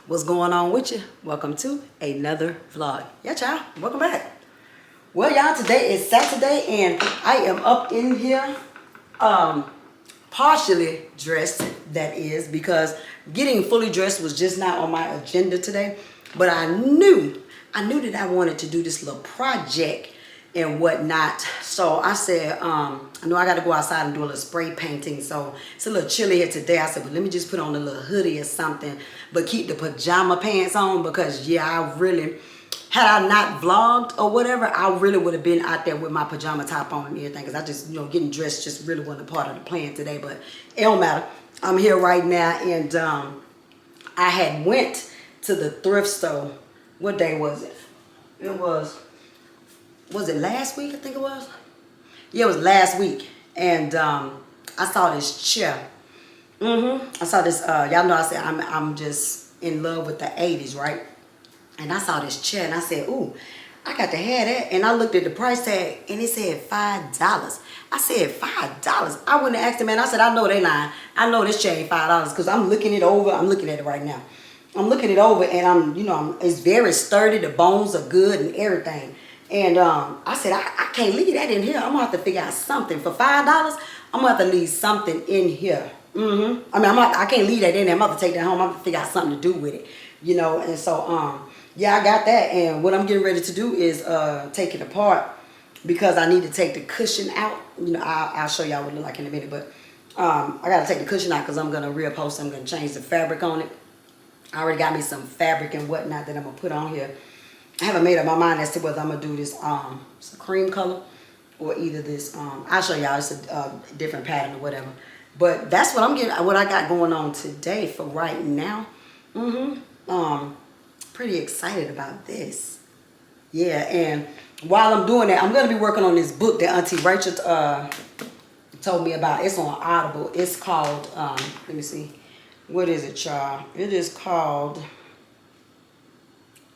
What's going on with you? Welcome to another vlog. Yeah, child, welcome back. Well, y'all, today is Saturday and I am up in here partially dressed, that is, because getting fully dressed was just not on my agenda today. But I knew that I wanted to do this little project and whatnot. So I said, I know I got to go outside and do a little spray painting. So it's a little chilly here today. I said, well, let me just put on a little hoodie or something, but keep the pajama pants on because, yeah, I really, had I not vlogged or whatever, I really would have been out there with my pajama top on and everything because I just, getting dressed just really wasn't a part of the plan today. But it don't matter. I'm here right now and I had went to the thrift store. What day was it? It was it last week? I think it was. Yeah, it was last week. And I saw this chair. I saw this, y'all know I said I'm just in love with the 80s, right? And I saw this chair and I said, ooh, I got to have that. And I looked at the price tag and it said $5. I said, $5? I wouldn't have asked the man. I said, I know they lying. I know this chair ain't $5 because I'm looking it over. I'm looking at it right now. I'm looking it over and it's very sturdy. The bones are good and everything. And I said, I can't leave that in here. I'm going to have to figure out something. For $5, I'm going to have to leave something in here. I mean, I can't leave that in there. I'm going to have to take that home. I'm going to have to figure out something to do with it. And so, yeah, I got that. And what I'm getting ready to do is take it apart because I need to take the cushion out. I'll show y'all what it look like in a minute. But I got to take the cushion out because I'm going to reupholster. I'm going to change the fabric on it. I already got me some fabric and whatnot that I'm going to put on here. I haven't made up my mind as to whether I'm going to do this it's a cream color or either this. I'll show y'all. It's a different pattern or whatever. But that's what what I got going on today for right now. Pretty excited about this. Yeah, and while I'm doing that, I'm going to be working on this book that Auntie Rachel told me about. It's on Audible. It's called, let me see. What is it, y'all? It is called,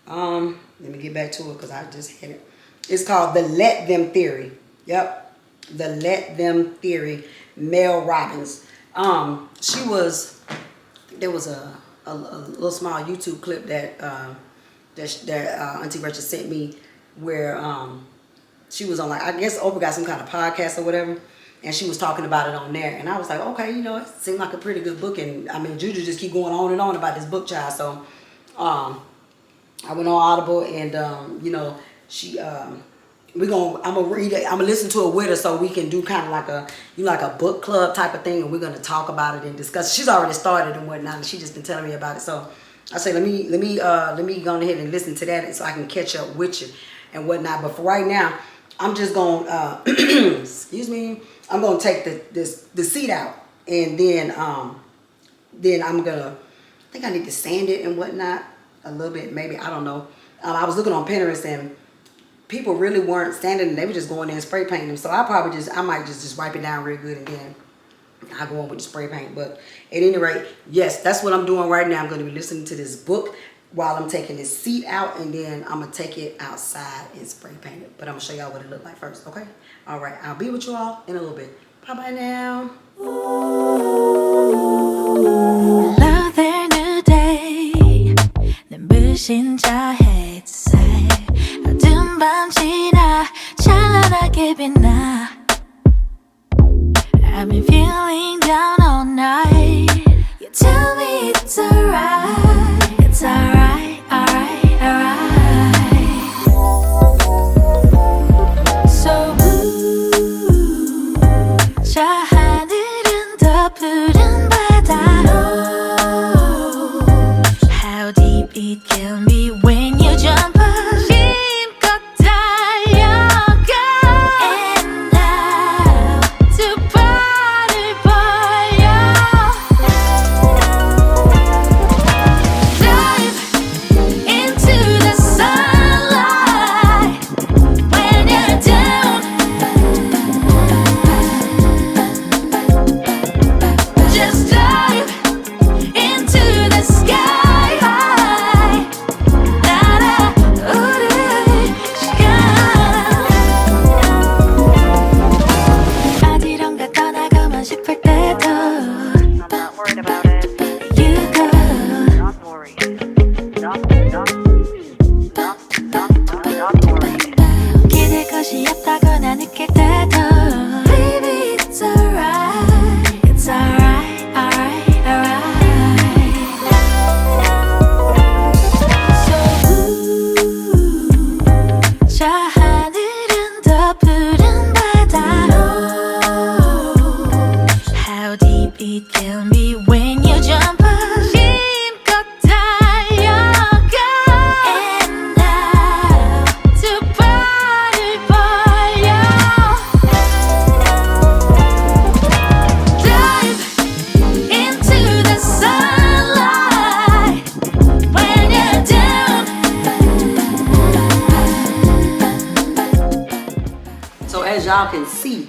let me get back to it because I just had it. It's called The Let Them Theory. Yep. The Let Them Theory, Mel Robbins. There was a little small YouTube clip that Auntie Rachel sent me where she was on, like, I guess Oprah got some kind of podcast or whatever, and she was talking about it on there, and I was like, okay, it seemed like a pretty good book, and I mean, Juju just keep going on and on about this book, child. So I went on Audible, and she I'm gonna read it. I'm gonna listen to it with her so we can do kind of like a book club type of thing, and we're gonna talk about it and discuss. She's already started and whatnot, and she just been telling me about it. So I say let me go ahead and listen to that so I can catch up with you and whatnot. But for right now, I'm just gonna excuse me. I'm gonna take the seat out, and then I'm gonna. I think I need to sand it and whatnot a little bit, maybe, I don't know. I was looking on Pinterest and people really weren't sanding and they were just going in and spray painting them. So I might just wipe it down real good and then I'll go on with the spray paint. But at any rate, yes, that's what I'm doing right now. I'm going to be listening to this book while I'm taking this seat out, and then I'm going to take it outside and spray paint it. But I'm going to show y'all what it looked like first, okay? All right, I'll be with you all in a little bit. Bye-bye now. 눈부신 저 햇살 어두운 밤 지나 찬란하게 빛나 I've been feeling down all night You tell me it's alright It's alright, alright, alright So blue 저 하늘은 더 푸른 바다로 It can be when you jump up 힘껏 달려가 And now 두 발을 벌려 Dive into the sunlight When you're down Just dive into the sky y'all can see.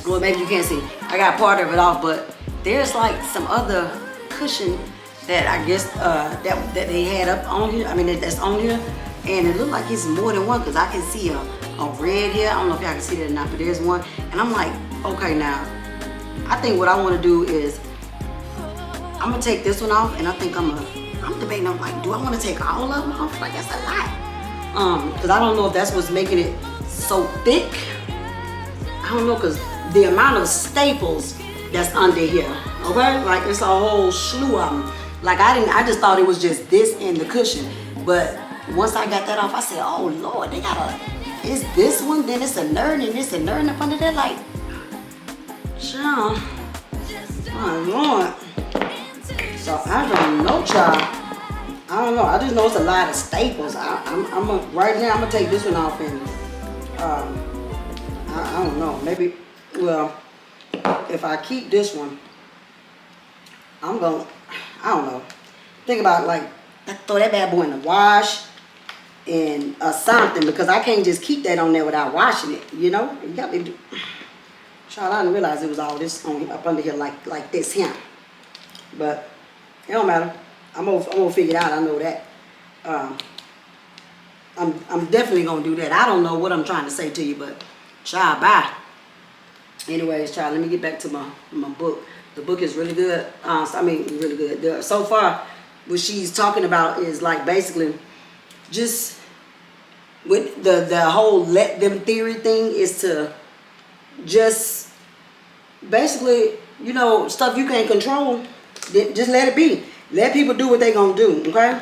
Well, maybe you can't see. I got part of it off, but there's like some other cushion that I guess that they had up on here. I mean, that's on here, and it looked like it's more than one because I can see a red here. I don't know if y'all can see that or not, but there's one, and I'm like, okay, now I think what I want to do is I'm gonna take this one off, and I think I'm debating. I'm like, do I want to take all of them off? Like, that's a lot. Because I don't know if that's what's making it so thick. I don't know, because the amount of staples that's under here, okay? Like, it's a whole slew of them. Like, I just thought it was just this and the cushion. But once I got that off, I said, oh Lord, they got it's this one, then it's a nerd, and it's a nerd up under there. Like, child, my Lord. So I don't know, child. I don't know. I just know it's a lot of staples. Right now, I'm gonna take this one off, and I don't know. Maybe, well, if I keep this one, I don't know. Think about, like, throw that bad boy in the wash and something, because I can't just keep that on there without washing it, you know? You got me. Child, I didn't realize it was all this up under here like this here. But it don't matter. I'm gonna figure it out. I know that. I'm definitely gonna do that. I don't know what I'm trying to say to you, but child, bye. Anyways, child, let me get back to my book. The book is really good. I mean, really good. So far, what she's talking about is like basically just with the whole let them theory thing is to just basically, you know, stuff you can't control, just let it be. Let people do what they gonna do, okay?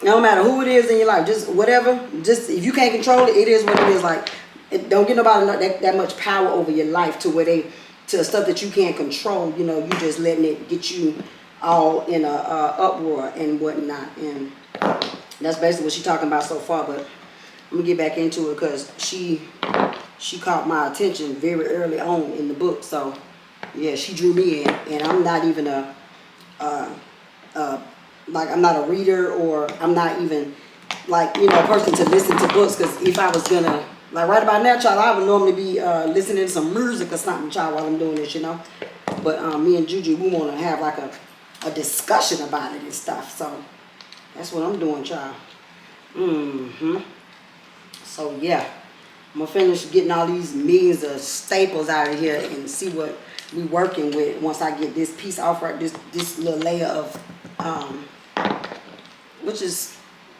No matter who it is in your life, just whatever. Just if you can't control it, it is what it is. Like, don't get nobody that much power over your life to where to stuff that you can't control. You know, you just letting it get you all in a uproar and whatnot. And that's basically what she's talking about so far. But I'm gonna get back into it because she caught my attention very early on in the book. So yeah, she drew me in, and I'm not even like, I'm not a reader, or I'm not even, like, you know, a person to listen to books, because if I was gonna, like, right about now, child, I would normally be listening to some music or something, child, while I'm doing this, you know. But me and Juju, we want to have like a discussion about it and stuff. So that's what I'm doing, child. So yeah, I'm gonna finish getting all these millions of staples out of here and see what we working with once I get this piece off, right? This little layer of which is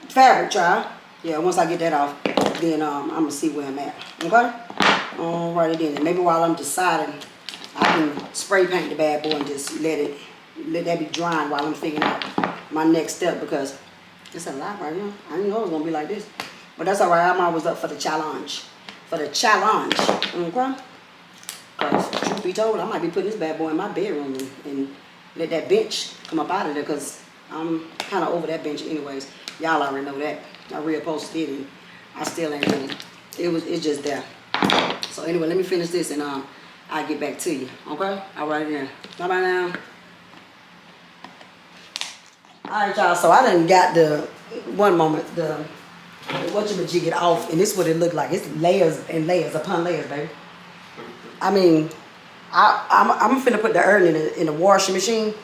fabric, child. Yeah, once I get that off, then I'm gonna see where I'm at. Okay? Alrighty then. And maybe while I'm deciding, I can spray paint the bad boy and just let that be drying while I'm figuring out my next step, because it's a lot right now. I didn't know it was gonna be like this. But that's alright, I'm always up for the challenge. Okay? Because truth be told, I might be putting this bad boy in my bedroom and let that bench come up out of there, because I'm kind of over that bench anyways. Y'all already know that. I reupholstered it and I still ain't really. It's just there. So anyway, let me finish this and I'll get back to you. Okay? Alright then. Bye bye now. Alright, y'all. So I done got the whatchamajigget off, and this is what it looked like. It's layers and layers upon layers, baby. I mean, I'm finna put the urn in the washing machine,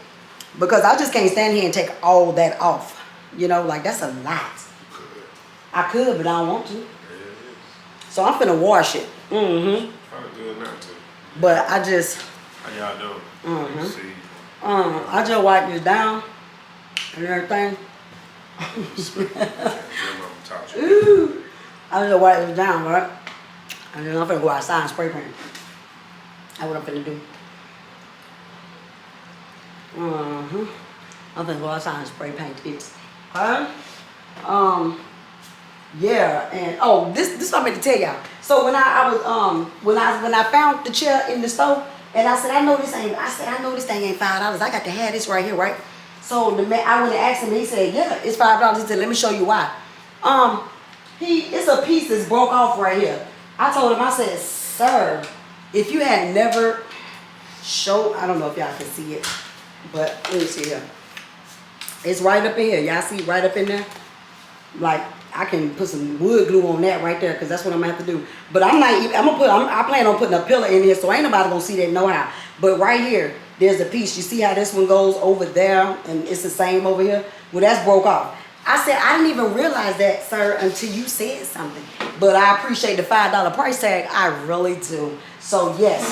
because I just can't stand here and take all that off. You know, like, that's a lot. I could, but I don't want to. So I'm finna wash it. Probably good not to. But I just. How y'all doing? See. I just wipe this down and everything. Ooh. I just wipe this down, right? And then I'm finna go outside and spray paint. That's what I'm finna do. I'm finna go outside and spray paint this. Okay? Yeah, and this is what I meant to tell y'all. So when I found the chair in the store, and I said, I know this thing ain't $5. I got to have this right here, right? So the man, I went and asked him, and he said, yeah, it's $5. He said, let me show you why. It's a piece that's broke off right here. I told him, I said, sir, if you had never showed, I don't know if y'all can see it, but let me see here. It's right up in here. Y'all see right up in there? Like, I can put some wood glue on that right there, because that's what I'm gonna have to do. But I'm not even, I plan on putting a pillow in here, so ain't nobody gonna see that no how. But right here, there's a piece. You see how this one goes over there, and it's the same over here? Well, that's broke off. I said, I didn't even realize that, sir, until you said something. But I appreciate the $5 price tag. I really do. So yes,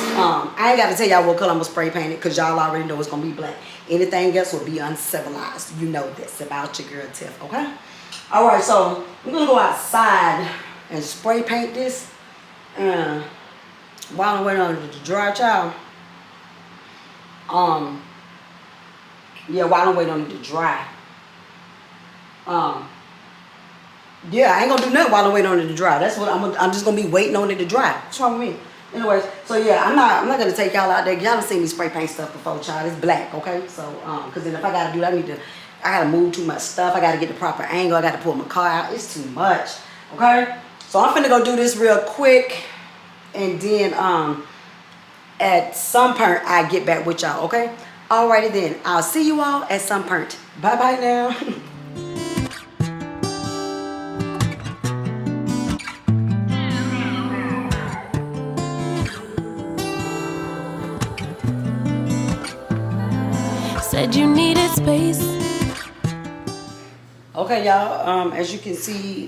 I ain't got to tell y'all what color I'm gonna spray paint it, because y'all already know it's gonna be black. Anything else will be uncivilized. You know this about your girl Tiff, okay? All right, so we're gonna go outside and spray paint this. While I'm waiting on it to dry, child. Yeah, while I'm waiting on it to dry. Yeah, I ain't gonna do nothing while I'm waiting on it to dry. That's what I'm just gonna be waiting on it to dry. What's wrong with me? Anyways, so yeah, I'm not gonna take y'all out there. Y'all done seen me spray paint stuff before, child. It's black, okay? So cause then if I gotta do that, I gotta move too much stuff. I gotta get the proper angle. I gotta pull my car out. It's too much, okay? So I'm finna go do this real quick, and then at some point I get back with y'all, okay? Alrighty then, I'll see you all at some point. Bye bye now. Said you needed space. Okay, y'all, as you can see,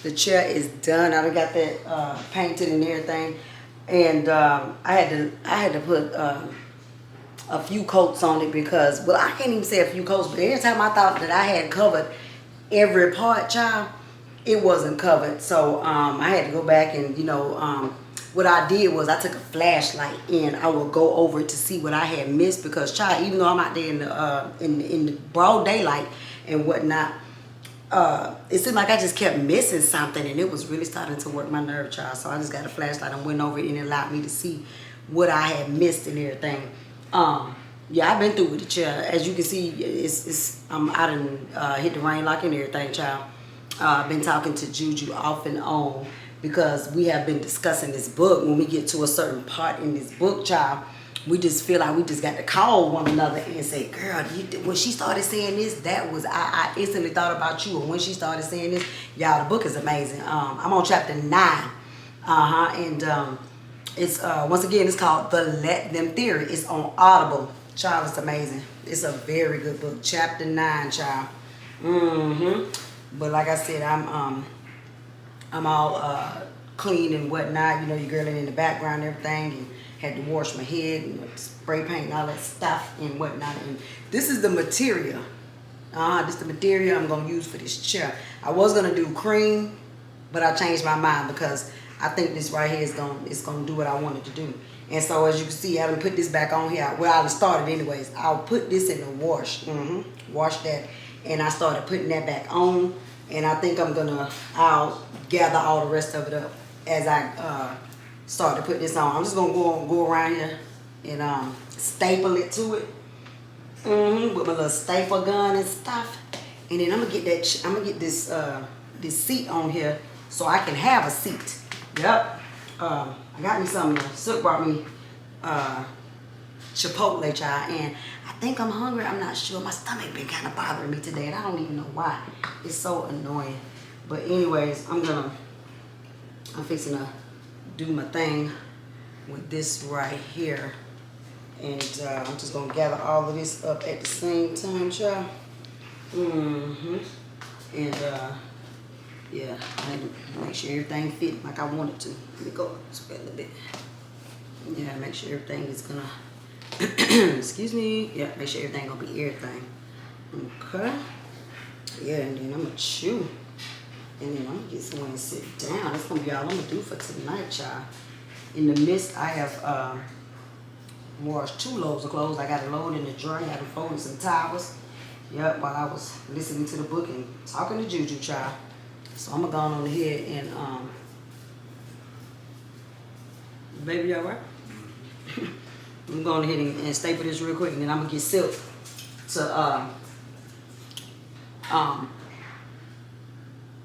the chair is done. I done got that painted and everything, and I had to put a few coats on it, because, well, I can't even say a few coats, but every time I thought that I had covered every part, child, it wasn't covered. So I had to go back and, you know, what I did was I took a flashlight and I would go over it to see what I had missed, because, child, even though I'm out there in the broad daylight and whatnot, it seemed like I just kept missing something, and it was really starting to work my nerve, child. So I just got a flashlight and went over it, and it allowed me to see what I had missed and everything. Yeah, I've been through with the chair. As you can see, I done hit the rain lock and everything, child. I've been talking to Juju off and on, because we have been discussing this book. When we get to a certain part in this book, child, we just feel like we just got to call one another and say, girl, when she started saying this, I instantly thought about you. And when she started saying this, y'all, the book is amazing. I'm on chapter 9. And it's once again, it's called The Let Them Theory. It's on Audible. Child, it's amazing. It's a very good book. Chapter 9, child. But like I said, I'm all clean and whatnot. You know, your girl in the background and everything, and had to wash my head and spray paint and all that stuff and whatnot. And this is the material. This is the material I'm gonna use for this chair. I was gonna do cream, but I changed my mind, because I think this right here is gonna do what I wanted to do. And so as you can see, I done put this back on here. Well, I done started anyways. I'll put this in the wash. Wash that, and I started putting that back on. And I think I'll gather all the rest of it up as I start to put this on. I'm just gonna go around here and staple it to it with my little staple gun and stuff. And then I'm gonna get this this seat on here so I can have a seat. Yep. I got me something. Silk brought me Chipotle, child, and I think I'm hungry. I'm not sure. My stomach been kind of bothering me today, and I don't even know why. It's so annoying. But anyways, I'm fixing to do my thing with this right here, and I'm just gonna gather all of this up at the same time, child. And yeah, I had to make sure everything fit like I want it to. Let me go a little bit. Yeah, make sure everything is gonna excuse me. Yeah, make sure everything gonna be everything. Okay. Yeah, and then I'm gonna chew. And then I'm gonna get somewhere and sit down. That's gonna be all I'm gonna do for tonight, child. In the midst, I have washed 2 loads of clothes. I got a load in the drawer. I had to fold some towels. Yep, while I was listening to the book and talking to Juju, child. So I'm gonna go on ahead and baby, you all right? I'm going ahead and staple this real quick, and then I'm gonna get silk to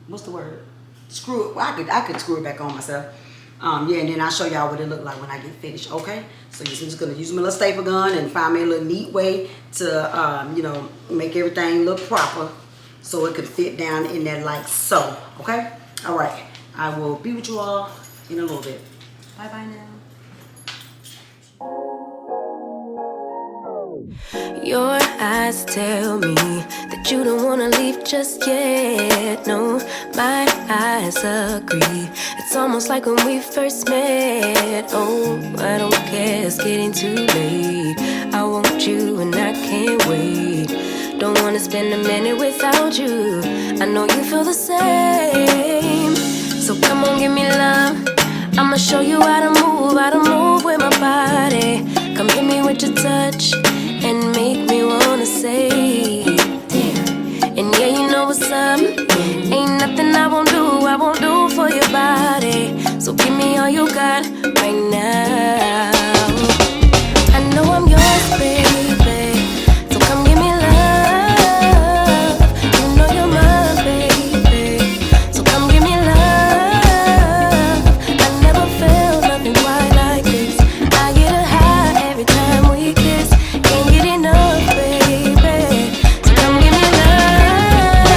what's the word? Screw it. Well, I could screw it back on myself. Yeah, and then I'll show y'all what it look like when I get finished. Okay. So I'm just gonna use my little staple gun and find me a little neat way to you know, make everything look proper. so it could fit down in there like so. Okay? All right. I will be with you all in a little bit. Bye bye now. Your eyes tell me that you don't wanna leave just yet. No, my eyes agree. It's almost like when we first met. Oh, I don't care, it's getting too late. I want you and I can't wait. Don't wanna spend a minute without you. I know you feel the same. So come on, give me love. I'ma show you how to move with my body. Come hit me with your touch and make me wanna say, damn. And yeah, you know what's up. Ain't nothing I won't do for your body. So give me all you got right now. I know I'm yours, baby. So come give me love. You know you're mine, baby. So come give me love. I never felt nothing quite like this. I get a high every time we kiss. Can't get enough, baby. So come give me love.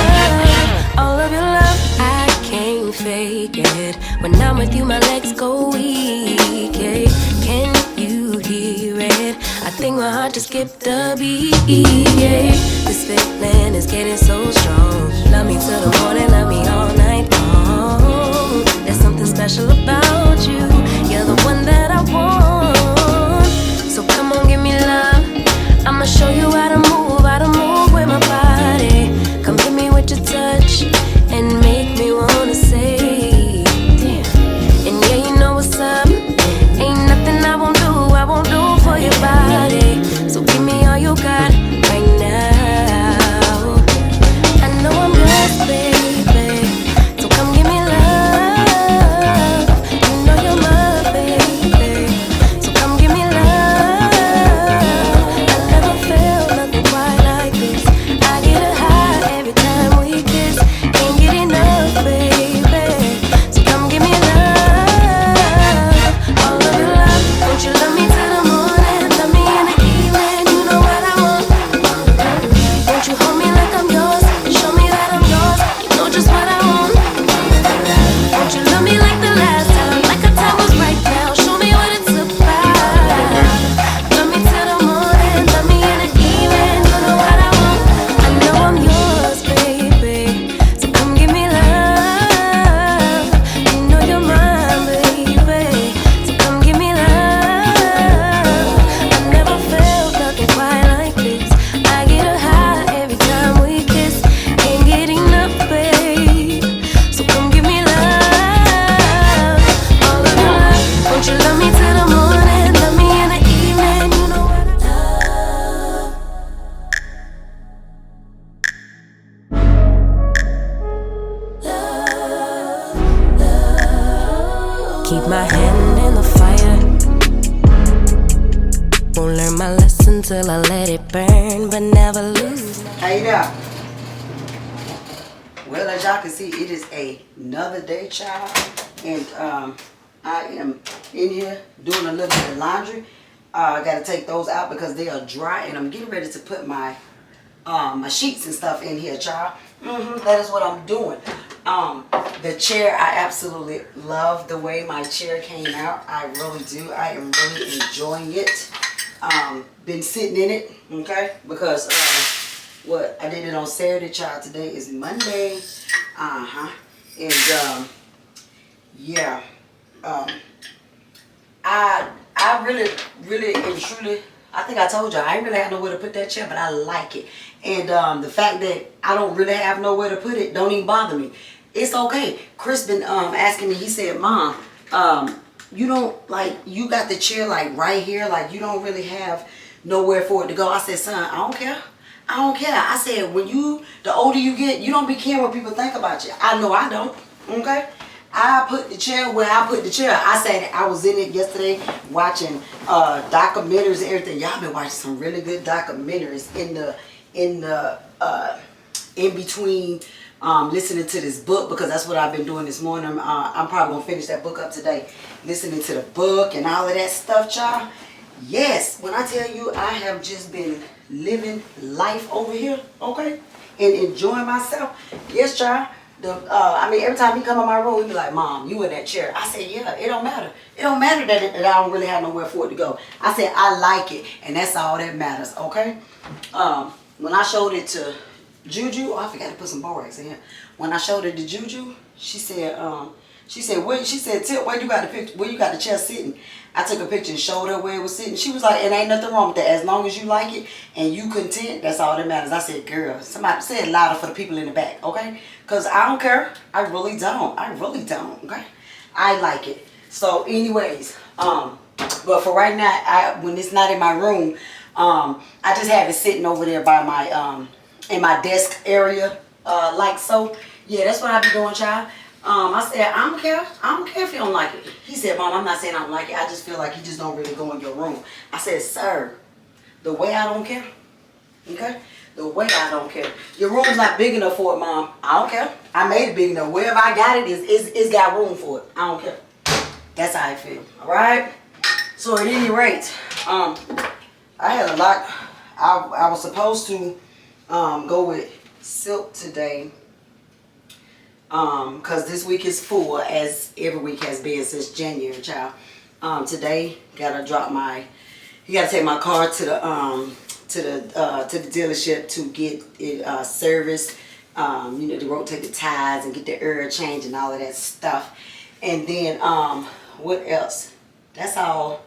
All of your love, I can't fake it. When I'm with you, my legs go weak, yeah. Can you hear it? I think my heart just skipped a beat, yeah. This feeling is getting so strong. Love me till the morning, love me all night long. There's something special about you. You're the one that I want. So come on, give me love. I'ma show you how to move with my body. Come hit me with your touch and make me wanna say, damn. And yeah, you know what's up. Ain't nothing I won't do for your body. So give me all you got right now. I know I'm yours, baby. So come give me love. You know you're my baby. So come give me love. I never felt nothing quite like this. I get a high every time we kiss. Can't get enough, baby. So come give me love. All of your love. Won't you love me till the morning? Love me in the evening. You know what I want. Won't you hold me like I'm yours? Show me that I'm yours. You know just what I want. Won't you love me like the last time? Like our time was right now. Show me what it's about. Love me till the morning. Love me in the evening. You know what I want. I know I'm yours, baby. So come give me love. You know you're mine, baby. So come give me love. I never felt nothing quite like this. I get a high every time we kiss. Can't get enough, babe. So come give me love. All of your love. Won't you love me till the morning? Love me in the evening. You know what I love. Keep my hand in the fire. Won't learn my lesson till I let it burn, but never lose. Hey there. Well, as y'all can see, it is another day, child, and I am in here doing a little bit of laundry. I got to take those out because they are dry, and I'm getting ready to put my my sheets and stuff in here, child. That is what I'm doing. The chair, I absolutely love the way my chair came out. I really do. I am really enjoying it. Been sitting in it, okay, because what I did it on Saturday, child. Today is Monday, and yeah, I really and truly, I think I told y'all I ain't really have nowhere to put that chair, but I like it. And the fact that I don't really have nowhere to put it don't even bother me. It's okay. Chris been asking me. He said, "Mom, you don't like, you got the chair like right here, like you don't really have nowhere for it to go." I said, "Son, I don't care. I don't care." I said, when you, the older you get, you don't be caring what people think about you. I know I don't. Okay. I put the chair where I put the chair. I said I was in it yesterday watching documentaries and everything. Y'all been watching some really good documentaries in between listening to this book, because that's what I've been doing this morning. I'm probably gonna finish that book up today, listening to the book and all of that stuff, child. Yes, when I tell you I have just been living life over here, okay? and enjoying myself. Yes, child. I mean, every time he come in my room, he be like, Mom, you in that chair. I said, yeah, it don't matter. It don't matter that I don't really have nowhere for it to go. I said, I like it, and that's all that matters, okay? When I showed it to Juju, oh, I forgot to put some borax in here. When I showed it to Juju, she said, Tip, where you got the picture, where you got the chair sitting? I took a picture and showed her where it was sitting. She was like, it ain't nothing wrong with that. As long as you like it and you content, that's all that matters. I said, girl, somebody say it louder for the people in the back, okay? Because I don't care. I really don't. I really don't, okay? I like it. So anyways, but for right now, when it's not in my room, I just have it sitting over there by my, in my desk area, like so. Yeah, that's what I be doing, child. I said, I don't care. I don't care if you don't like it. He said, Mom, I'm not saying I don't like it. I just feel like you just don't really go in your room. I said, sir, the way I don't care, okay? The way I don't care. Your room's not big enough for it, Mom. I don't care. I made it big enough. Wherever I got it, it's got room for it. I don't care. That's how I feel, all right? So at any rate, I had a lot. I was supposed to go with silk today. Cause this week is full, as every week has been since January, child. Today gotta drop you gotta take my car to the dealership to get it serviced. You know, to rotate the tires and get the oil change and all of that stuff. And then what else? That's all.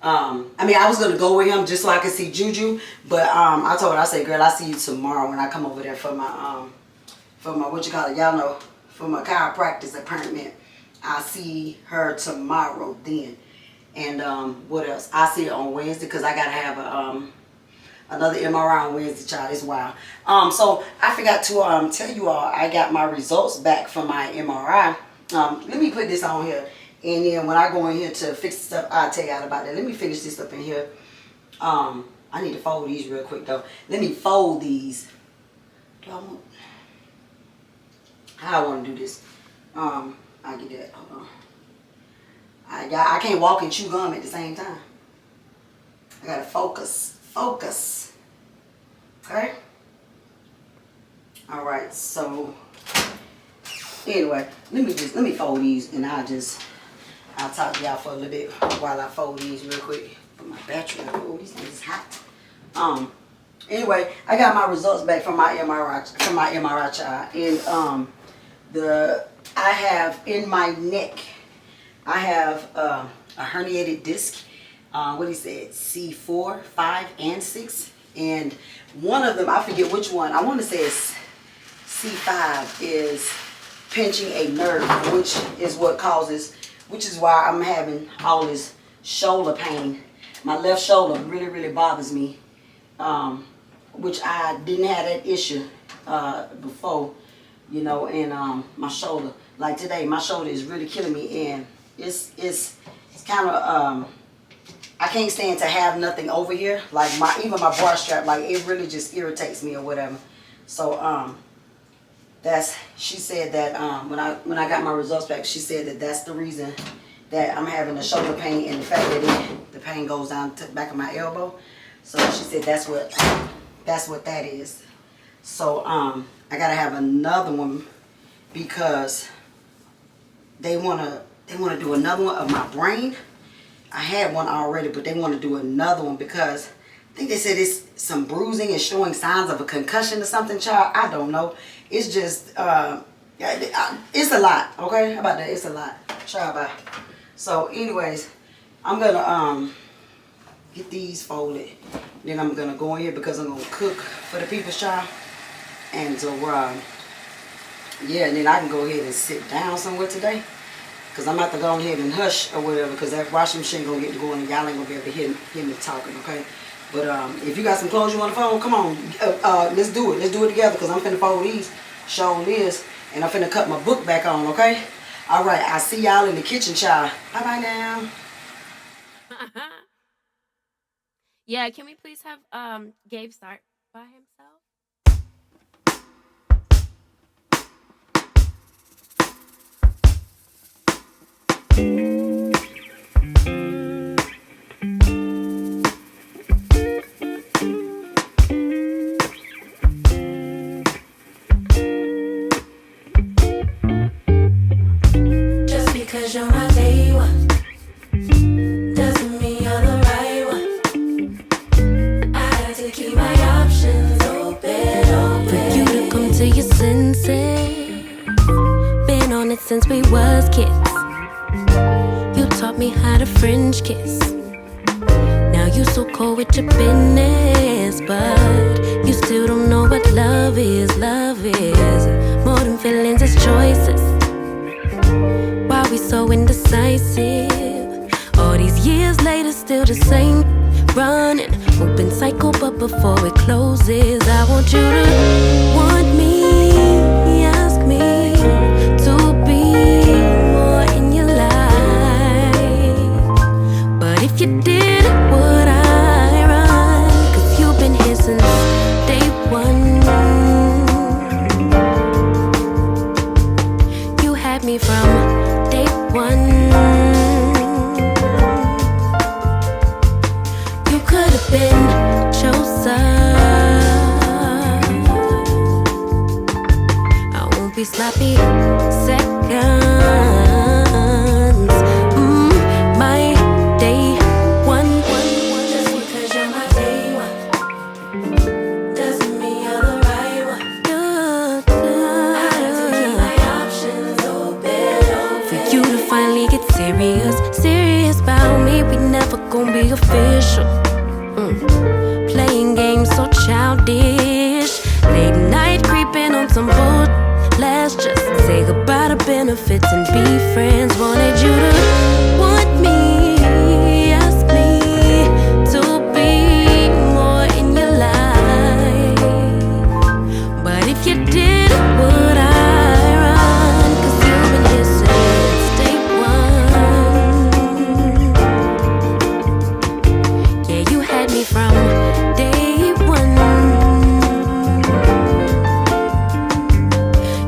I mean, I was gonna go with him just so I could see Juju, but I told her, I said, girl, I'll see you tomorrow when I come over there for my what you call it, y'all know, for my chiropractic appointment. I'll see her tomorrow then. And what else? I'll see her on Wednesday because I gotta have another MRI on Wednesday, child. It's wild. So I forgot to tell you all, I got my results back from my MRI. Let me put this on here, and then when I go in here to fix the stuff, I'll tell you all about that. Let me finish this up in here. I need to fold these real quick though. Let me fold these. How I want to do this. I get that. Hold on. I can't walk and chew gum at the same time. I gotta focus. Focus. Okay? Alright, so anyway, let me fold these and I'll talk to y'all for a little bit while I fold these real quick. Put my battery on. Oh, these things is hot. Anyway, I got my results back from my MRI child. And I have in my neck, I have a herniated disc. What he said, C4, 5, and 6. And one of them, I forget which one, I want to say it's C5, is pinching a nerve, which is why I'm having all this shoulder pain. My left shoulder really, really bothers me, which I didn't have that issue before, you know, and my shoulder. Like today, my shoulder is really killing me, and it's kind of, I can't stand to have nothing over here, like even my bra strap, like it really just irritates me or whatever. So she said that when I got my results back, she said that that's the reason that I'm having the shoulder pain, and the fact that the pain goes down to the back of my elbow. So she said that's what that is. So I gotta have another one because they wanna do another one of my brain. I had one already, but they want to do another one because I think they said it's some bruising and showing signs of a concussion or something, child. I don't know. It's just, it's a lot, okay? How about that? It's a lot. Child, bye. So, anyways, I'm going to get these folded. Then I'm going to go in here because I'm going to cook for the people's child. And so, yeah, and then I can go ahead and sit down somewhere today. Because I'm about to go ahead and hush or whatever, because that washing machine going to get to going and y'all ain't going to be able to hear me talking, okay? But if you got some clothes you want to fold, come on. Let's do it. Let's do it together, because I'm finna fold these, show this, and I'm finna cut my book back on, okay? All right, I'll see y'all in the kitchen, child. Bye-bye now. Yeah, can we please have Gabe start by himself? to your senses. Been on it since we was kids. You taught me how to French kiss. Now you so cold with your business, but you still don't know what love is. Love is more than feelings, it's choices. Why we so indecisive? All these years later, still the same. Running, open cycle, but before it closes, I want you to want me, ask me to be more in your life. But if you did, would I run? 'Cause you've been here since day one. You had me from day one. Been chosen. I won't be sloppy seconds. My day one. Just because you're my day one doesn't mean you're the right one. I have to keep my options open. For you to finally get serious about me, we never gon' be official. Playing games so childish. Late night creeping on some bull. Let's just say goodbye to benefits and be friends. Wanted you to want me, ask me to be more in your life. But if you did, would I run? 'Cause you've been here since day one. Yeah, you had me from day one.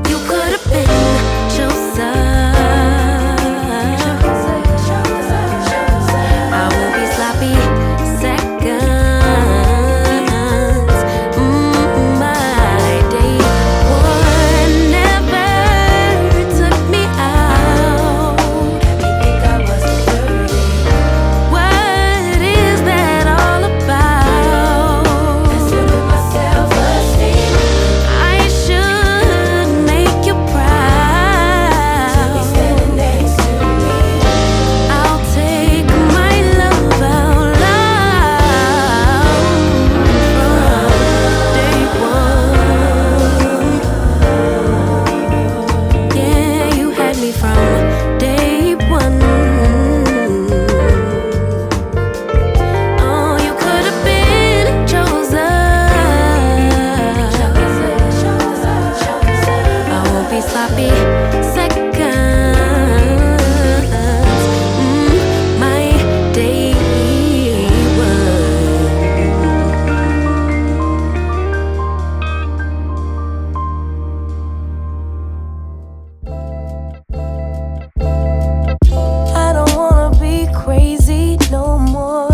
You could have been chosen. I won't be sloppy seconds. My day one never took me out. Let me think I wasn't worthy. What is that all about? Messing with my self-esteem. I should make you proud. Be standing next to me. I'll take my love out loud from day one. Yeah, you had me from day one. Oh, you could have been chosen. I won't be sloppy seconds. My day one. I don't wanna be crazy no more.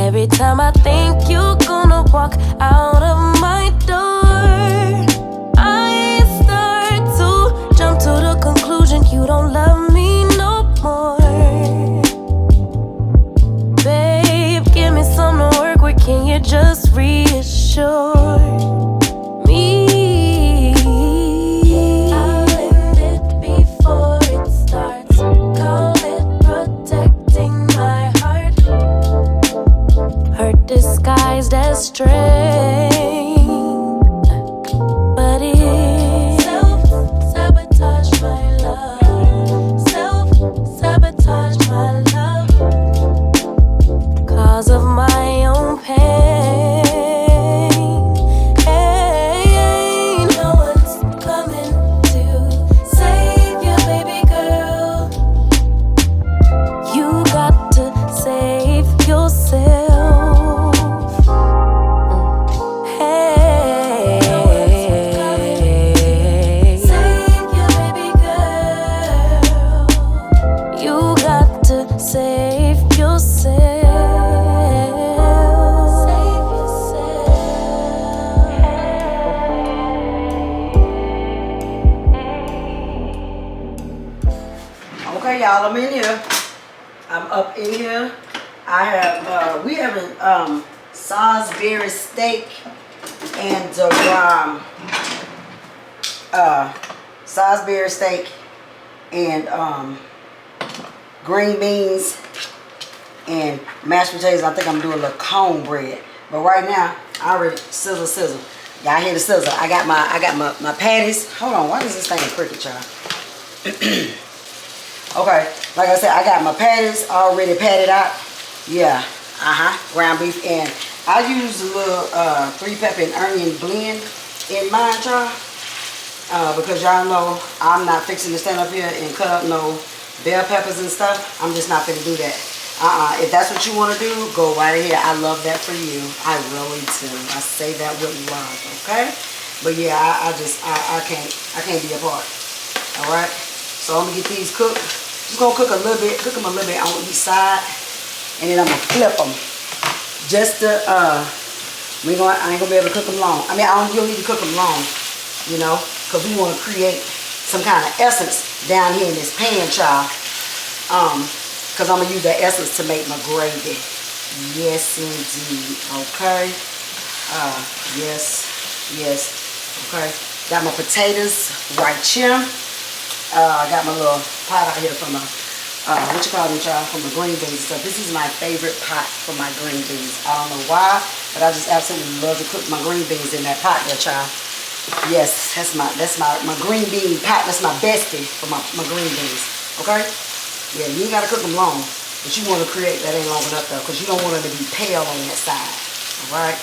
Every time I think you're gonna walk out of my door, I start to jump to the conclusion you don't love me no more. Babe, give me some to work with, can you just reassure me? I'll end it before it starts. Call it protecting my heart. Hurt disguised as strength, but it's self-sabotage my love. Self-sabotage my love. Cause of my own pain. No one's coming to save you, baby girl. You got to save yourself. Hey, save you, baby girl. You got to save yourself. Save yourself. Okay, y'all, I'm in here. I'm up in here. I have we having Salisbury steak and the Salisbury steak and green beans and mashed potatoes. I think I'm doing a little cornbread. But right now, I already sizzle. Y'all hear the sizzle. I got my patties. Hold on, why is this thing crooked, y'all? Okay, like I said, I got my patties already patted out. Yeah, ground beef, and I use a little 3-pepper and onion blend in mine, y'all. Because y'all know I'm not fixing to stand up here and cut up no bell peppers and stuff. I'm just not gonna do that. If that's what you want to do, go right ahead. I love that for you. I really do. I say that with love, okay? But yeah, I can't be a part. All right. So I'm gonna get these cooked. Just gonna cook them a little bit on each side, and then I'm gonna flip them. Just to I ain't gonna be able to cook them long. I mean, you don't need to cook them long, you know, because we want to create some kind of essence down here in this pan, child. Because I'm going to use that essence to make my gravy. Yes, indeed. Okay. Yes. Okay. Got my potatoes right here. I got my little pot out here from what you call them, child? From the green beans and stuff. This is my favorite pot for my green beans. I don't know why, but I just absolutely love to cook my green beans in that pot there, child. Yes, that's my green bean pot. That's my bestie for my green beans. Okay? Yeah, you ain't gotta cook them long, but you want to create that ain't long enough though, because you don't want them to be pale on that side. Alright?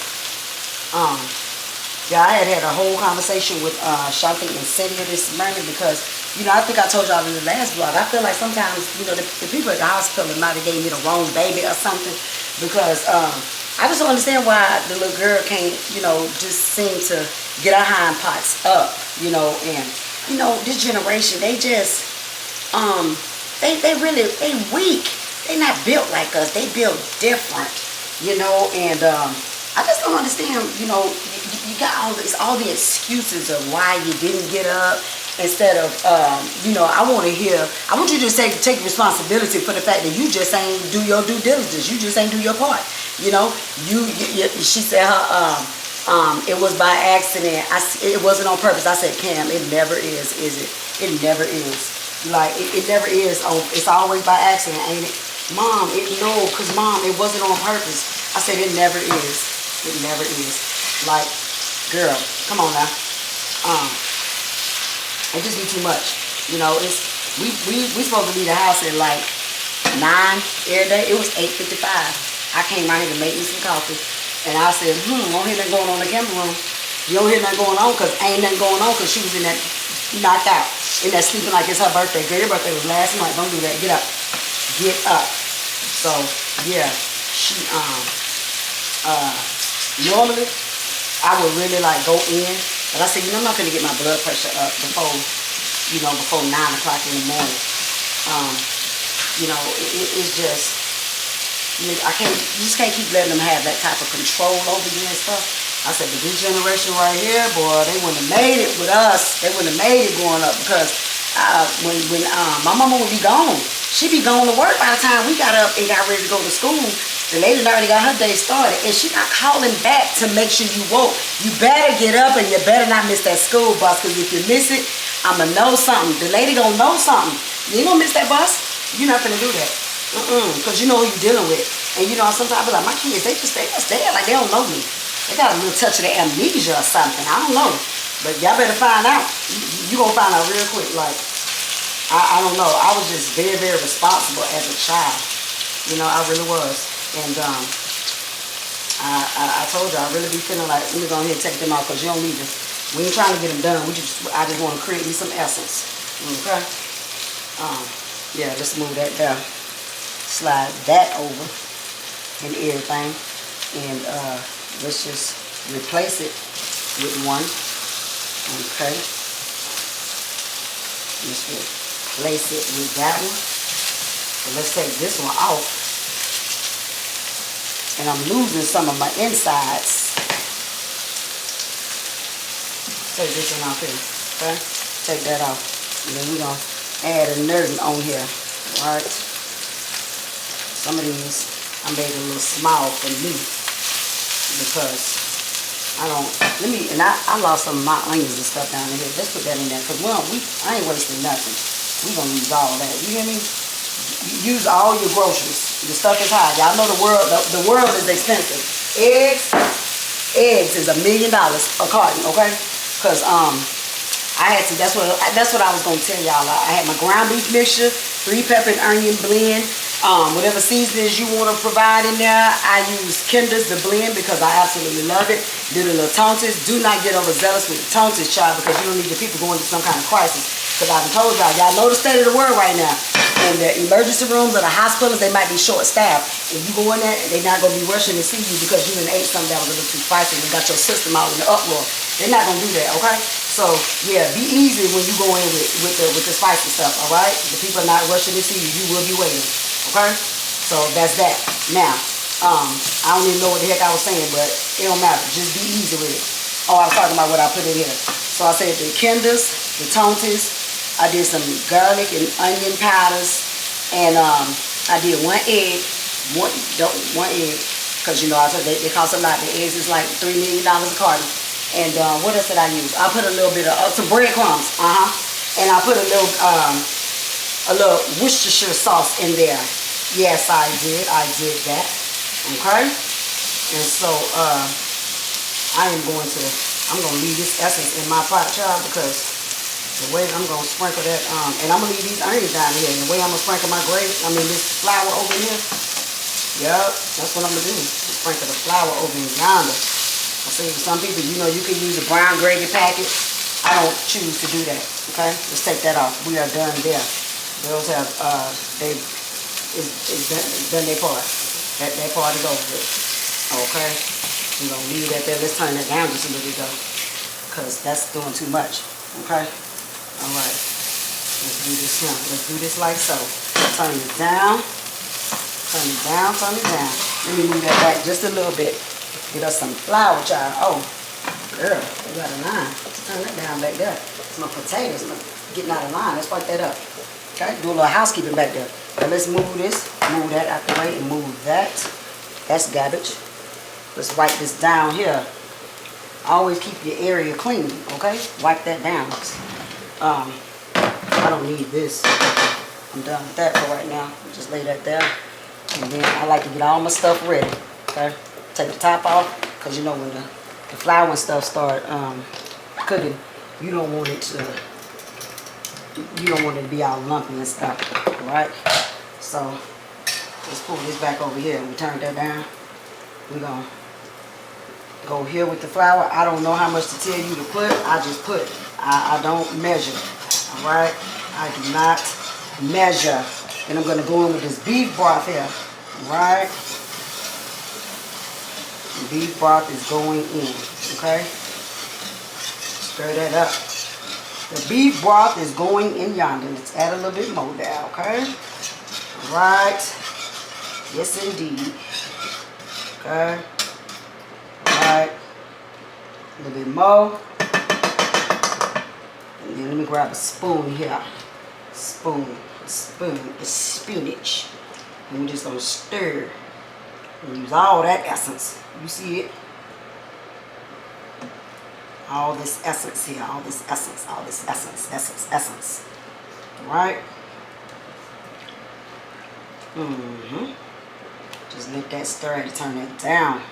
Yeah, I had a whole conversation with Shanthi and Cynthia this morning because, you know, I think I told y'all in the last vlog, I feel like sometimes, you know, the people at the hospital might have gave me the wrong baby or something, because I just don't understand why the little girl can't, you know, just seem to get her hind parts up, you know, and, you know, this generation, they just, they weak. They not built like us. They built different, you know, and I just don't understand, you know, you got all the excuses of why you didn't get up instead of, you know, I want you to take responsibility for the fact that you just ain't do your due diligence. You just ain't do your part, you know. She said it was by accident. It wasn't on purpose. I said, Cam, it never is it? It never is. Like, it never is. It's always by accident, ain't it? Mom, because Mom, it wasn't on purpose. I said, it never is. It never is. Like, girl, come on now. It just be too much. You know, we supposed to leave the house at like 9 every day. It was 8:55. I came out here to make me some coffee. And I said, don't hear nothing going on in the camera room. You don't hear nothing going on because ain't nothing going on because she was in that knocked out. In that sleeping like it's her birthday. Girl, your birthday was last month. Don't do that. Get up. Get up. So, yeah. She, normally, I would really like go in. But I said, you know, I'm not going to get my blood pressure up before 9 o'clock in the morning. You know, it's just, you just can't keep letting them have that type of control over you and stuff. I said, but this generation right here, boy, they wouldn't have made it with us. They wouldn't have made it growing up because when my mama would be gone, she'd be going to work by the time we got up and got ready to go to school. The lady already got her day started, and she not calling back to make sure you woke. You better get up and you better not miss that school bus, because if you miss it, I'ma know something. The lady gonna know something. You ain't gonna miss that bus. You're not gonna do that. Because you know who you're dealing with. And you know, sometimes I be like, my kids, they just like they don't know me. They got a little touch of their amnesia or something. I don't know. But y'all better find out. You gonna find out real quick. Like, I don't know. I was just very, very responsible as a child. You know, I really was. And I told you, I really be feeling like, let me go ahead and take them out because you don't need to. We ain't trying to get them done. I just want to create me some essence. Okay? Yeah, let's move that down. Slide that over and everything. And let's just replace it with one. Okay. Let's replace it with that one. So let's take this one off. And I'm losing some of my insides. Take this one off here. Okay? Take that off. And then we're going to add a nerding on here. Alright? Some of these I made a little small for me because I lost some of my onions and stuff down in here. Let's put that in there, because I ain't wasting nothing. We gonna use all that. You hear me? Use all your groceries. The stuff is high. Y'all know the world is expensive. Eggs is $1 million a carton, okay? Because I had to, that's what I was gonna tell y'all. I had my ground beef mixture, 3 pepper and onion blend, whatever seasonings you want to provide in there. I use Kinder's the blend because I absolutely love it. Do the little tonsils. Do not get overzealous with the tonsils, child, because you don't need the people going through some kind of crisis. Because I've told y'all know the state of the world right now. In the emergency rooms or the hospitals, they might be short-staffed. If you go in there, they're not going to be rushing to see you because you done ate something that was a little too spicy and got your system out in the uproar. They're not going to do that, okay? So, yeah, be easy when you go in with the spicy stuff, all right? The people are not rushing to see you. You will be waiting, okay? So, that's that. Now, I don't even know what the heck I was saying, but it don't matter. Just be easy with it. Oh, I was talking about what I put in here. So, I said the Kinder's, the tonsils. I did some garlic and onion powders, and I did 1 egg, one egg, because you know I said they cost a lot. The eggs is like $3 million a carton. And what else did I use? I put a little bit of some breadcrumbs, and I put a little Worcestershire sauce in there. Yes, I did that. Okay, and so I'm gonna leave this essence in my pot, child, because the way I'm going to sprinkle that, and I'm going to leave these onions down here, and the way I'm going to sprinkle my this flour over here, yep, that's what I'm going to do. Sprinkle the flour over in yonder. I see some people, you know, you can use a brown gravy packet. I don't choose to do that, okay? Let's take that off. We are done there. Those have, it's done their part. That part is over with, okay? We're going to leave that there. Let's turn that down just a little bit, though, because that's doing too much, okay? All right, let's do this now. Let's do this like so. Turn it down, turn it down, turn it down. Let me move that back just a little bit. Get us some flour, child. Oh, girl, we got a line. Let's turn that down back there. It's my potatoes getting out of line. Let's wipe that up. Okay, do a little housekeeping back there. Now let's move this, move that out the way, and move that. That's garbage. Let's wipe this down here. Always keep your area clean, okay? Wipe that down. I don't need this. I'm done with that for right now. Just lay that there. And then I like to get all my stuff ready. Okay? Take the top off, because you know when the flour and stuff start cooking, you don't want it to be all lumpy and stuff. Alright? So let's pull this back over here. We turn that down. We're gonna go here with the flour. I don't know how much to tell you to put. I just put. I don't measure. Alright? I do not measure. Then I'm going to go in with this beef broth here. Alright? The beef broth is going in. Okay? Stir that up. The beef broth is going in yonder. Let's add a little bit more there. Okay? Alright? Yes, indeed. Okay? Alright? A little bit more. And then let me grab a spoon here. Spoon. It's spinach. And we're just going to stir. And use all that essence. You see it? All this essence here. All this essence. All this essence. Essence. Alright? Just let that stir and turn it down.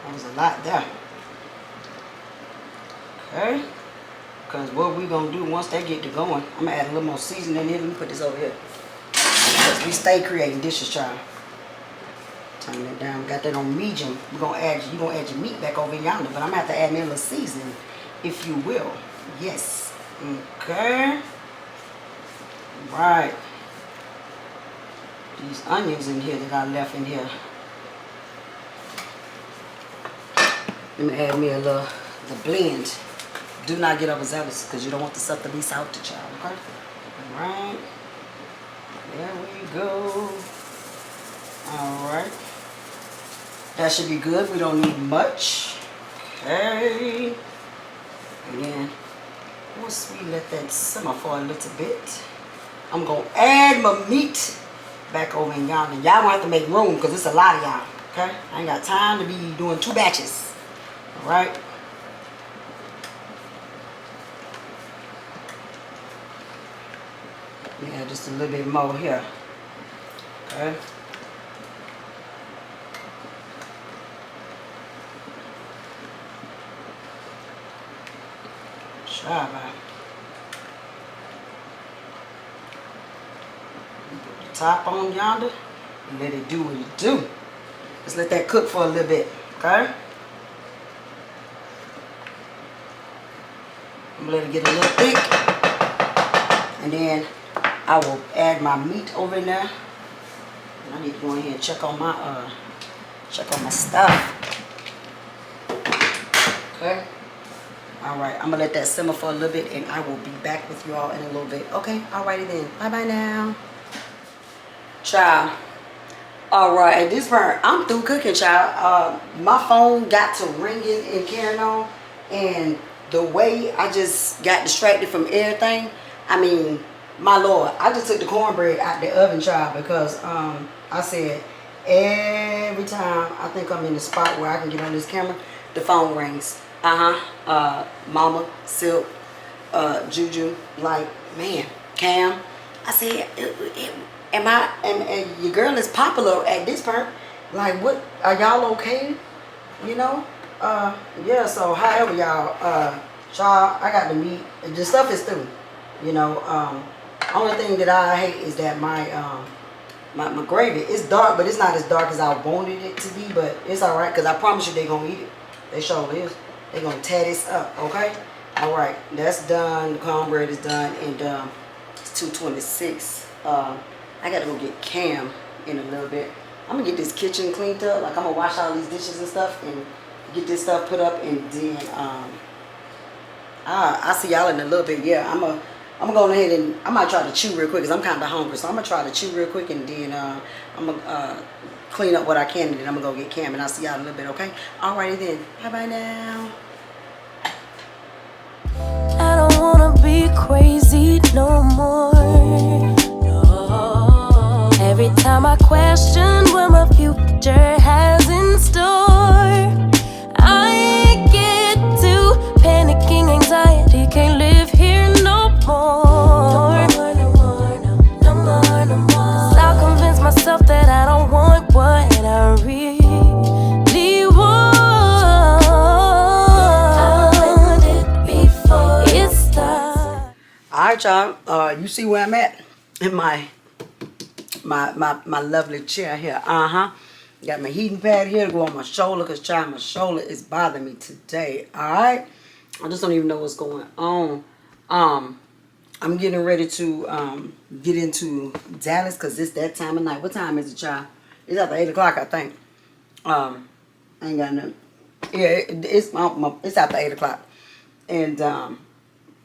That was a lot there. Okay? Because what we're going to do once they get to going, I'm going to add a little more seasoning in here. Let me put this over here. Because we stay creating dishes, child. Turn that down. Got that on medium. You're going to add your meat back over yonder. But I'm going to have to add me a little seasoning, if you will. Yes. Okay. Right. These onions in here that I left in here. Let me add me a little, the blend. Do not get overzealous because you don't want the stuff to be salty, child, okay? Alright. There we go. Alright. That should be good. We don't need much. Okay. And then, once we let that simmer for a little bit, I'm going to add my meat back over in yonder. Y'all won't have to make room because it's a lot of y'all. Okay? I ain't got time to be doing 2 batches. Alright? Yeah, just a little bit more here. Okay? SHAGHAF. Put the top on yonder and let it do what it do. Just let that cook for a little bit. Okay? I'm gonna let it get a little thick. And then I will add my meat over in there. And I need to go in here and check on my stuff. Okay? Alright, I'm gonna let that simmer for a little bit and I will be back with you all in a little bit. Okay, alrighty then. Bye-bye now. Child. Alright, at this point, I'm through cooking, child. My phone got to ringing and carrying on. And the way I just got distracted from everything, I mean, my Lord, I just took the cornbread out the oven, child, because I said every time I think I'm in the spot where I can get on this camera, the phone rings. Mama, Silk, Juju, like, man, Cam. I said, and your girl is popular at this point. Like, what, are y'all okay? You know? Yeah, so however y'all, child, I got the meat. The stuff is through. You know, only thing that I hate is that my gravy, it's dark, but it's not as dark as I wanted it to be, but it's alright, because I promise you they gonna eat it. They sure is. They're going to tear this up, okay? All right, that's done. The cornbread is done, and it's 2:26. I got to go get Cam in a little bit. I'm going to get this kitchen cleaned up. Like, I'm going to wash all these dishes and stuff and get this stuff put up, and then I'll see y'all in a little bit. Yeah, I'm going to go ahead and I might try to chew real quick because I'm kind of hungry. So I'm going to try to chew real quick, and then I'm going to clean up what I can, and then I'm going to go get Cam, and I'll see y'all in a little bit, okay? Alrighty then. Bye-bye now. I don't wanna be crazy no more. Every time I question what my future has in store, I get to panicking, anxiety, can't live here no more. No more. 'Cause I'll convince myself that I don't want what I really want. Alright, y'all. You see where I'm at in my lovely chair here. Got my heating pad here to go on my shoulder, because child, my shoulder is bothering me today. Alright, I just don't even know what's going on. I'm getting ready to get into Dallas, because it's that time of night. What time is it, child? It's after 8 o'clock, I think. I ain't got nothing. Yeah, it's after 8 o'clock, and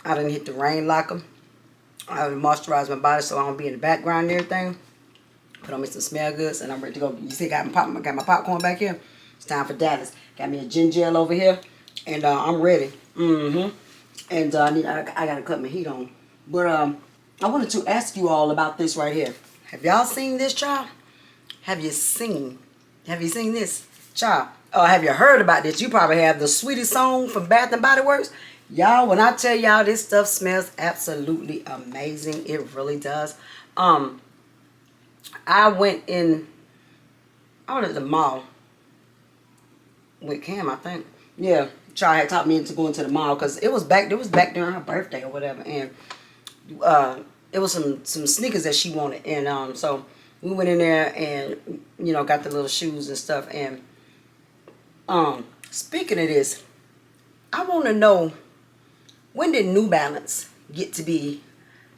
I done hit the rain locker. I done moisturized my body so I don't be in the background and everything. Put on me some smell goods, and I'm ready to go. You see, got my popcorn back here. It's time for Dallas. Got me a ginger ale over here, and I'm ready. And I gotta cut my heat on. But I wanted to ask you all about this right here. Have y'all seen this, child? Have you seen this, child? Have you heard about this? You probably have the sweetest song from Bath and Body Works. Y'all, when I tell y'all this stuff smells absolutely amazing, it really does. I went in, I was at the mall with Cam, I think. Yeah, Char had taught me into going to the mall because it was back during her birthday or whatever, and it was some sneakers that she wanted, and so we went in there and got the little shoes and stuff. And speaking of this, I want to know, when did New Balance get to be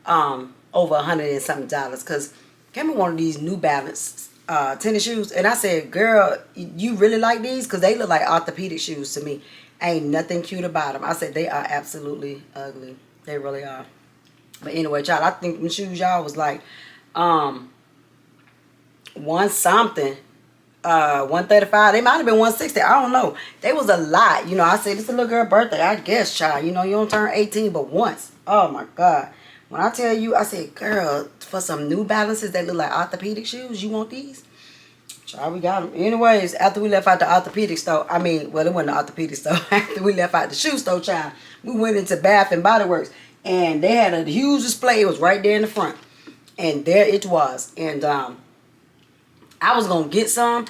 over $100 and something? Because Cam wanted these New Balance tennis shoes, and I said, girl, you really like these? Because they look like orthopedic shoes to me. Ain't nothing cute about them. I said, they are absolutely ugly. They really are. But anyway, child, I think them shoes, y'all, was like one something, 135. They might have been 160. I don't know. They was a lot. I said, it's a little girl birthday, I guess, child. You don't turn 18 but once. Oh my God. When I tell you, I said, girl, for some New Balances that look like orthopedic shoes, you want these? Child, we got them. Anyways, after we left out the orthopedic store, I mean, well, it wasn't the orthopedic store. After we left out the shoe store, child, we went into Bath and Body Works. And they had a huge display. It was right there in the front. And there it was. And I was going to get some.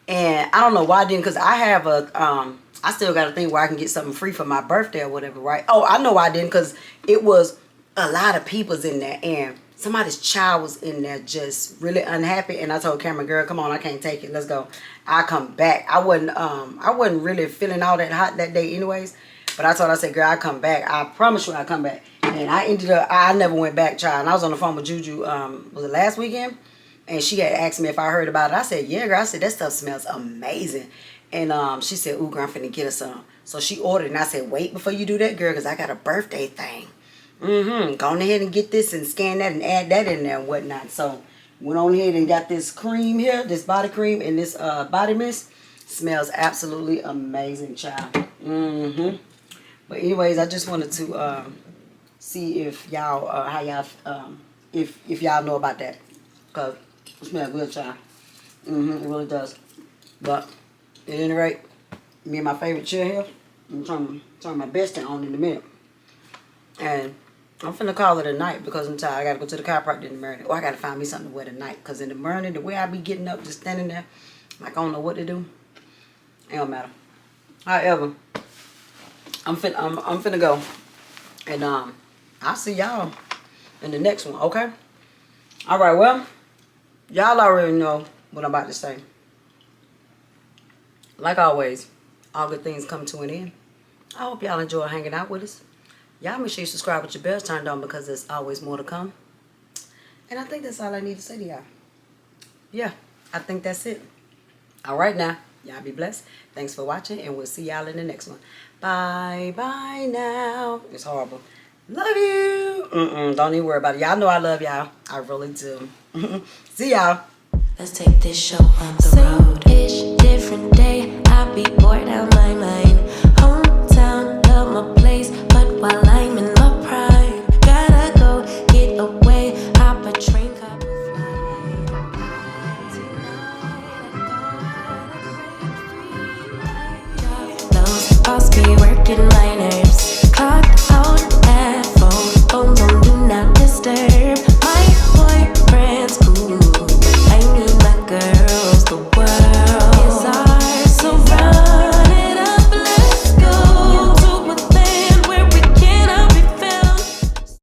And I don't know why I didn't. Because I have a, I still got a thing where I can get something free for my birthday or whatever, right? Oh, I know why I didn't. Because it was a lot of people's in there. And somebody's child was in there just really unhappy. And I told Cameron, girl, come on, I can't take it. Let's go. I'll come back. I wasn't really feeling all that hot that day anyways. But I told her, I said, girl, I'll come back. I promise you I'll come back. And I ended up, I never went back, child. And I was on the phone with Juju, was it last weekend? And she had asked me if I heard about it. I said, yeah, girl. I said, that stuff smells amazing. And she said, ooh, girl, I'm finna get her some. So she ordered, and I said, wait before you do that, girl, because I got a birthday thing. Go on ahead and get this and scan that and add that in there and whatnot. So went on ahead and got this cream here, this body cream and this body mist. Smells absolutely amazing, child. But anyways, I just wanted to see if y'all, how y'all, if y'all know about that. Because it smells good, child. It really does. But at any rate, me and my favorite chair here, I'm turn my best on in a minute. And I'm finna call it a night because I'm tired. I gotta go to the chiropractor in the morning. Or I gotta find me something to wear tonight. Because in the morning, the way I be getting up, just standing there, like I don't know what to do. It don't matter. However, I'm finna go. And I'll see y'all in the next one, okay? Alright, well, y'all already know what I'm about to say. Like always, all good things come to an end. I hope y'all enjoy hanging out with us. Y'all make sure you subscribe with your bells turned on because there's always more to come. And I think that's all I need to say to y'all. Yeah, I think that's it. Alright now, y'all be blessed. Thanks for watching and we'll see y'all in the next one. Bye bye now. It's horrible. Love you. Don't even worry about it. Y'all know I love y'all. I really do. See y'all. Let's take this show on the road. Same-ish, different day. I be bored out my mind. Hometown, love my place, but while I'm in my prime, gotta go get away. Hop a train, cop a flight. Tonight, those boss be working minors.